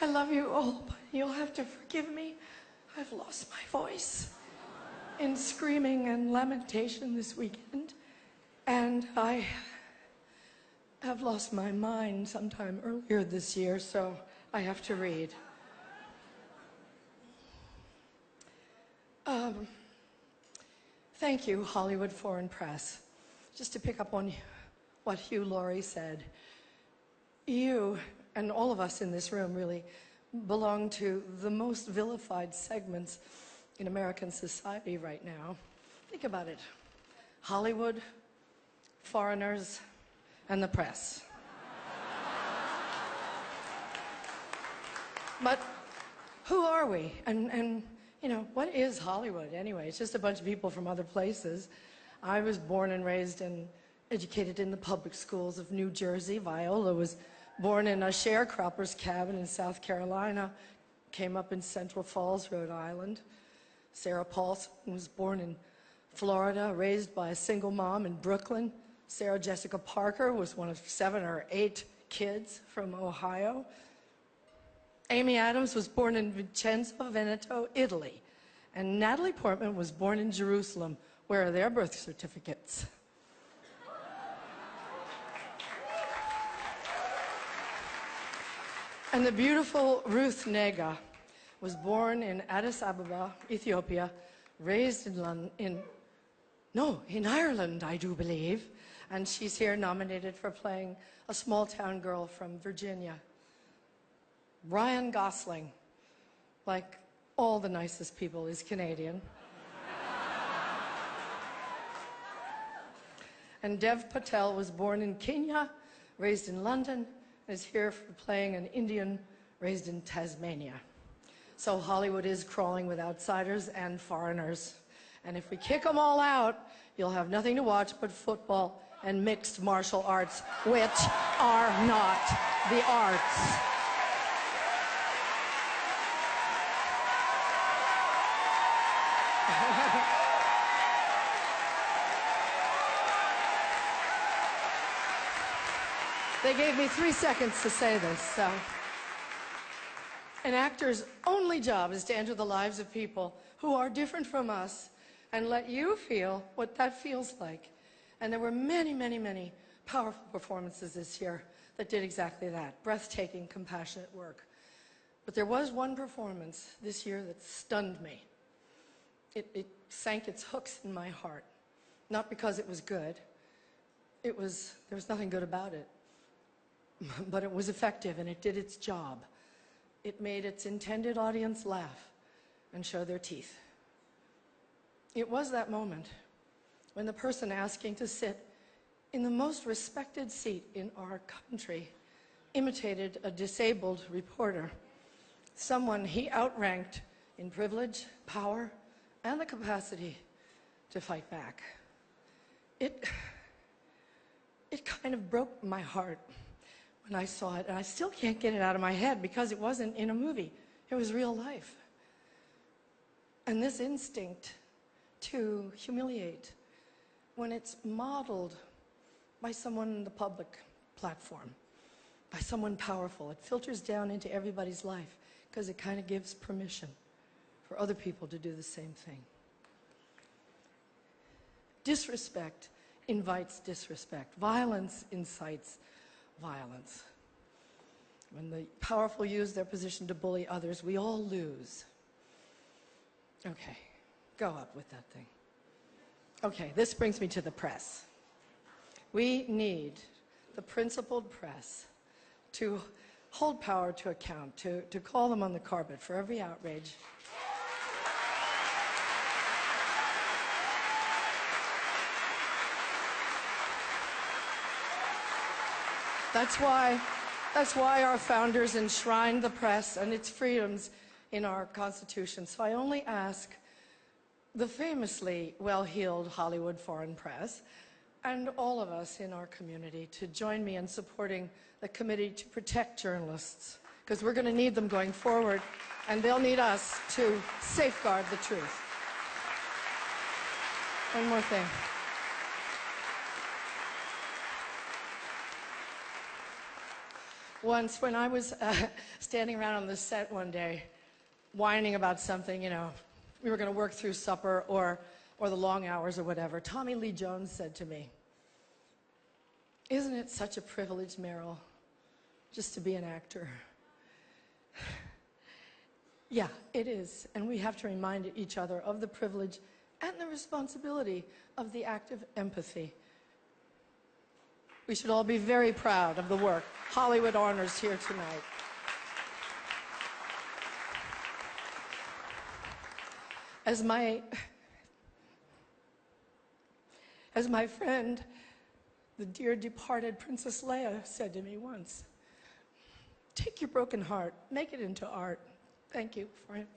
I love you all, but you'll have to forgive me. I've lost my voice in screaming and lamentation this weekend, and I have lost my mind sometime earlier this year, so I have to read. Thank you, Hollywood Foreign Press. Just to pick up on what Hugh Laurie said, you and all of us in this room really belong to the most vilified segments in American society right now. Think about it. Hollywood, foreigners, and the press. But who are we? And you know, what is Hollywood anyway? It's just a bunch of people from other places. I was born and raised and educated in the public schools of New Jersey. Viola was born in a sharecropper's cabin in South Carolina, came up in Central Falls, Rhode Island. Sarah Paulson was born in Florida, raised by a single mom in Brooklyn. Sarah Jessica Parker was one of 7 or 8 kids from Ohio. Amy Adams was born in Vicenza, Veneto, Italy. And Natalie Portman was born in Jerusalem. Where are their birth certificates? And the beautiful Ruth Nega was born in Addis Ababa, Ethiopia, raised in Ireland, I do believe. And she's here nominated for playing a small-town girl from Virginia. Ryan Gosling, like all the nicest people, is Canadian. And Dev Patel was born in Kenya, raised in London, and is here for playing an Indian raised in Tasmania. So Hollywood is crawling with outsiders and foreigners. And if we kick them all out, you'll have nothing to watch but football and mixed martial arts, which are not the arts. They gave me 3 seconds to say this, so. An actor's only job is to enter the lives of people who are different from us and let you feel what that feels like. And there were many, many, many powerful performances this year that did exactly that. Breathtaking, compassionate work. But there was one performance this year that stunned me. It sank its hooks in my heart. Not because it was good. There was nothing good about it. But it was effective and it did its job. It made its intended audience laugh and show their teeth. It was that moment when the person asking to sit in the most respected seat in our country imitated a disabled reporter, someone he outranked in privilege, power, and the capacity to fight back. It kind of broke my heart when I saw it, and I still can't get it out of my head because it wasn't in a movie. It was real life. And this instinct to humiliate, when it's modeled by someone in the public platform, by someone powerful, it filters down into everybody's life because it kind of gives permission for other people to do the same thing. Disrespect invites disrespect. Violence incites violence. When the powerful use their position to bully others, we all lose. Okay, go up with that thing. Okay, this brings me to the press. We need the principled press to hold power to account, to call them on the carpet for every outrage. That's why our founders enshrined the press and its freedoms in our Constitution. So I only ask the famously well-heeled Hollywood Foreign Press and all of us in our community to join me in supporting the Committee to Protect Journalists, because we're going to need them going forward, and they'll need us to safeguard the truth. One more thing. Once when I was standing around on the set one day, whining about something, you know, we were going to work through supper or the long hours or whatever, Tommy Lee Jones said to me, "Isn't it such a privilege, Meryl, just to be an actor?" Yeah, it is, and we have to remind each other of the privilege and the responsibility of the act of empathy. We should all be very proud of the work Hollywood honors here tonight. As my friend, the dear departed Princess Leia, said to me once, "Take your broken heart, make it into art." Thank you for it.